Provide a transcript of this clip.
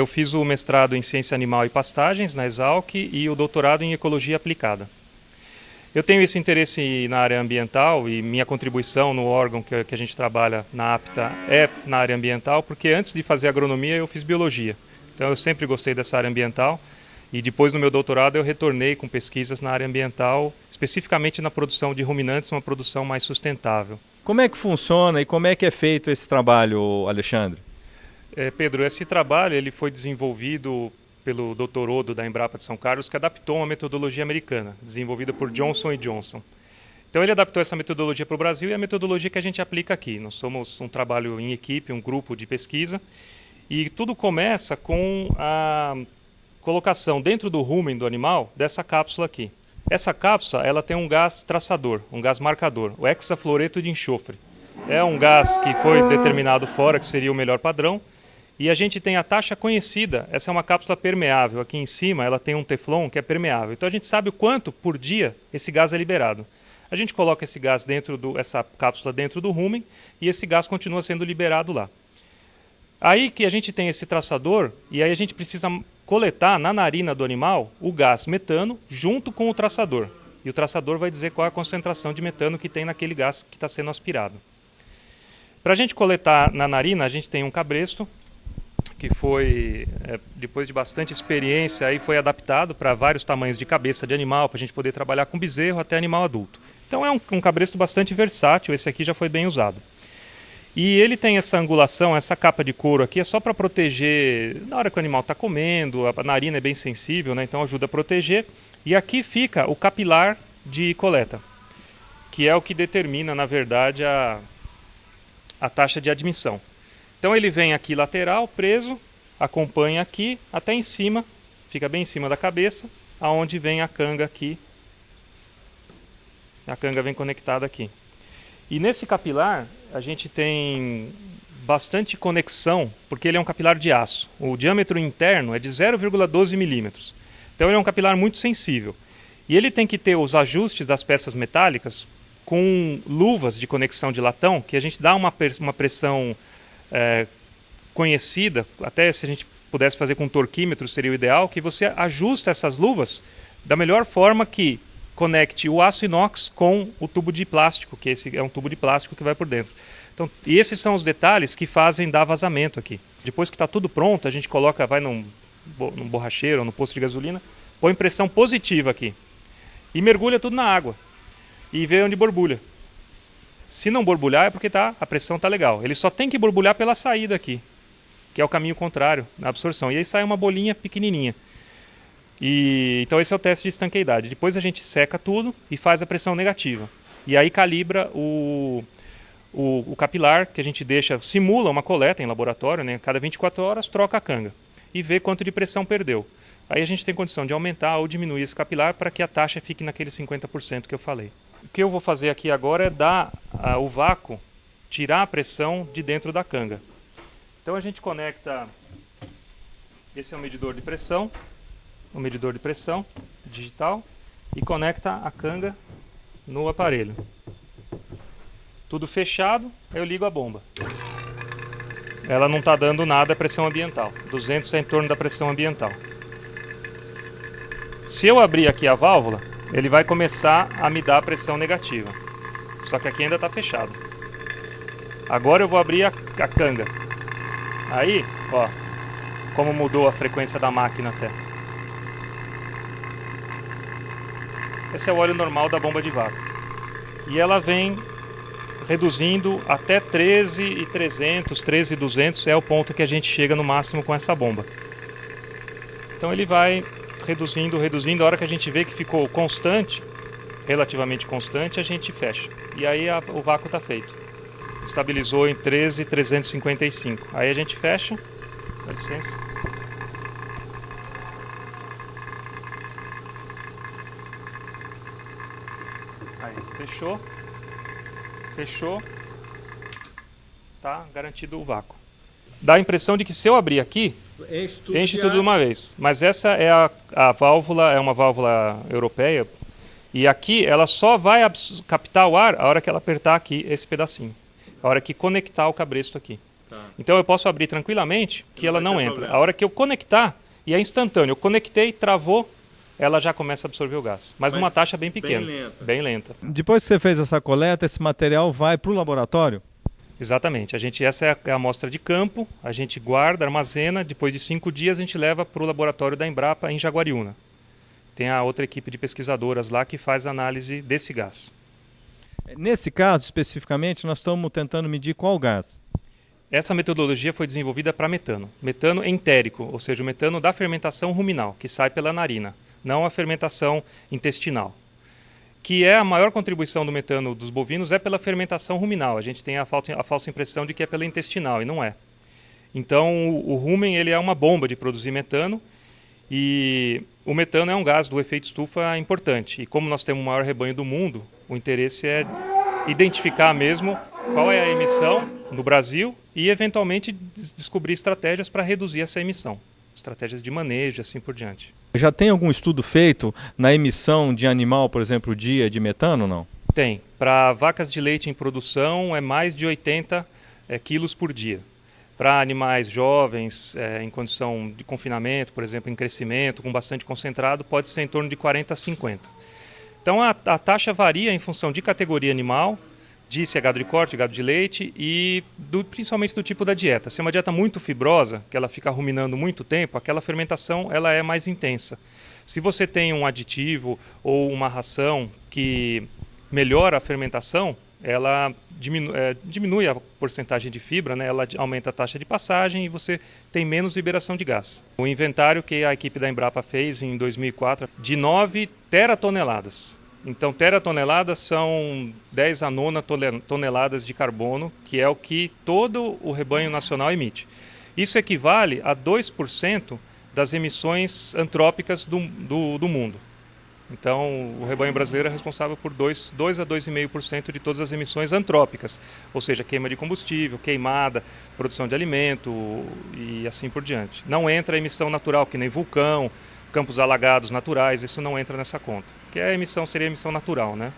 Eu fiz o mestrado em Ciência Animal e Pastagens na Exalc e o doutorado em Ecologia Aplicada. Eu tenho esse interesse na área ambiental e minha contribuição no órgão que a gente trabalha na APTA é na área ambiental, porque antes de fazer agronomia eu fiz biologia. Então eu sempre gostei dessa área ambiental e depois no meu doutorado eu retornei com pesquisas na área ambiental, especificamente na produção de ruminantes, uma produção mais sustentável. Como é que funciona e como é que é feito esse trabalho, Alexandre? Pedro, esse trabalho ele foi desenvolvido pelo Dr. Odo da Embrapa de São Carlos, que adaptou uma metodologia americana, desenvolvida por Johnson & Johnson. Então ele adaptou essa metodologia para o Brasil e a metodologia que a gente aplica aqui. Nós somos um trabalho em equipe, um grupo de pesquisa, e tudo começa com a colocação dentro do rumen do animal dessa cápsula aqui. Essa cápsula ela tem um gás traçador, um gás marcador, o hexafluoreto de enxofre. É um gás que foi determinado fora, que seria o melhor padrão. E a gente tem a taxa conhecida, essa é uma cápsula permeável, aqui em cima ela tem um teflon que é permeável. Então a gente sabe o quanto por dia esse gás é liberado. A gente coloca esse gás essa cápsula dentro do rumen e esse gás continua sendo liberado lá. Aí que a gente tem esse traçador e aí a gente precisa coletar na narina do animal o gás metano junto com o traçador. E o traçador vai dizer qual é a concentração de metano que tem naquele gás que está sendo aspirado. Para a gente coletar na narina, a gente tem um cabresto, que foi, depois de bastante experiência, aí foi adaptado para vários tamanhos de cabeça de animal, para a gente poder trabalhar com bezerro até animal adulto. Então é um cabresto bastante versátil, esse aqui já foi bem usado. E ele tem essa angulação, essa capa de couro aqui, é só para proteger na hora que o animal está comendo, a narina é bem sensível, né? Então ajuda a proteger. E aqui fica o capilar de coleta, que é o que determina, na verdade, a taxa de admissão. Então ele vem aqui lateral, preso, acompanha aqui, até em cima, fica bem em cima da cabeça, aonde vem a canga aqui. A canga vem conectada aqui. E nesse capilar, a gente tem bastante conexão, porque ele é um capilar de aço. O diâmetro interno é de 0,12 milímetros. Então ele é um capilar muito sensível. E ele tem que ter os ajustes das peças metálicas com luvas de conexão de latão, que a gente dá uma pressão conhecida, até se a gente pudesse fazer com um torquímetro seria o ideal, que você ajusta essas luvas da melhor forma que conecte o aço inox com o tubo de plástico, que esse é um tubo de plástico que vai por dentro. Então, e esses são os detalhes que fazem dar vazamento aqui. Depois que está tudo pronto, a gente coloca, vai num borracheiro ou no posto de gasolina, põe pressão positiva aqui e mergulha tudo na água e vê onde borbulha. Se não borbulhar é porque a pressão está legal. Ele só tem que borbulhar pela saída aqui, que é o caminho contrário na absorção. E aí sai uma bolinha pequenininha. Então esse é o teste de estanqueidade. Depois a gente seca tudo e faz a pressão negativa. E aí calibra o capilar, que a gente simula uma coleta em laboratório, né? Cada 24 horas troca a canga e vê quanto de pressão perdeu. Aí a gente tem condição de aumentar ou diminuir esse capilar para que a taxa fique naquele 50% que eu falei. O que eu vou fazer aqui agora é dar o vácuo, tirar a pressão de dentro da canga. Então a gente conecta, esse é o medidor de pressão digital, e conecta a canga no aparelho. Tudo fechado, eu ligo a bomba. Ela não está dando nada, pressão ambiental. 200 é em torno da pressão ambiental. Se eu abrir aqui a válvula, ele vai começar a me dar a pressão negativa. Só que aqui ainda está fechado. Agora eu vou abrir a canga. Aí, ó, como mudou a frequência da máquina até. Esse é o óleo normal da bomba de vácuo. E ela vem reduzindo até 13.300, 13.200 é o ponto que a gente chega no máximo com essa bomba. Então ele vai reduzindo, a hora que a gente vê que ficou constante, relativamente constante, a gente fecha. E aí o vácuo está feito. Estabilizou em 13.355. Aí a gente fecha. Dá licença. Aí, fechou. Tá garantido o vácuo. Dá a impressão de que se eu abrir aqui, enche tudo de uma vez. Mas essa é a válvula, é uma válvula europeia. E aqui ela só vai captar o ar a hora que ela apertar aqui esse pedacinho. A hora que conectar o cabresto aqui. Então eu posso abrir tranquilamente que ela não entra. A hora que eu conectar, e é instantâneo, eu conectei, travou, ela já começa a absorver o gás. Mas uma taxa bem pequena, bem lenta. Depois que você fez essa coleta, esse material vai para o laboratório? Exatamente. Essa é a amostra de campo, a gente guarda, armazena, depois de 5 dias a gente leva para o laboratório da Embrapa em Jaguariúna. Tem a outra equipe de pesquisadoras lá que faz a análise desse gás. Nesse caso, especificamente, nós estamos tentando medir qual gás? Essa metodologia foi desenvolvida para metano. Metano entérico, ou seja, o metano da fermentação ruminal, que sai pela narina, não a fermentação intestinal. Que é a maior contribuição do metano dos bovinos, é pela fermentação ruminal. A gente tem a falsa impressão de que é pela intestinal, e não é. Então, o rumen ele é uma bomba de produzir metano, e o metano é um gás do efeito estufa importante. E como nós temos o maior rebanho do mundo, o interesse é identificar mesmo qual é a emissão no Brasil e, eventualmente, descobrir estratégias para reduzir essa emissão. Estratégias de manejo e assim por diante. Já tem algum estudo feito na emissão de animal, por exemplo, dia de metano ou não? Tem. Para vacas de leite em produção é mais de 80 quilos por dia. Para animais jovens, em condição de confinamento, por exemplo, em crescimento, com bastante concentrado, pode ser em torno de 40 a 50. Então a taxa varia em função de categoria animal, de se é gado de corte, gado de leite e principalmente do tipo da dieta. Se é uma dieta muito fibrosa, que ela fica ruminando muito tempo, aquela fermentação ela é mais intensa. Se você tem um aditivo ou uma ração que melhora a fermentação, ela diminui a porcentagem de fibra, né? Ela aumenta a taxa de passagem e você tem menos liberação de gás. O inventário que a equipe da Embrapa fez em 2004 de 9 teratoneladas. Então, teratoneladas são 10 a 9 toneladas de carbono, que é o que todo o rebanho nacional emite. Isso equivale a 2% das emissões antrópicas do mundo. Então, o rebanho brasileiro é responsável por 2 a 2,5% de todas as emissões antrópicas, ou seja, queima de combustível, queimada, produção de alimento e assim por diante. Não entra a emissão natural, que nem vulcão, campos alagados naturais, isso não entra nessa conta, que seria a emissão natural, né?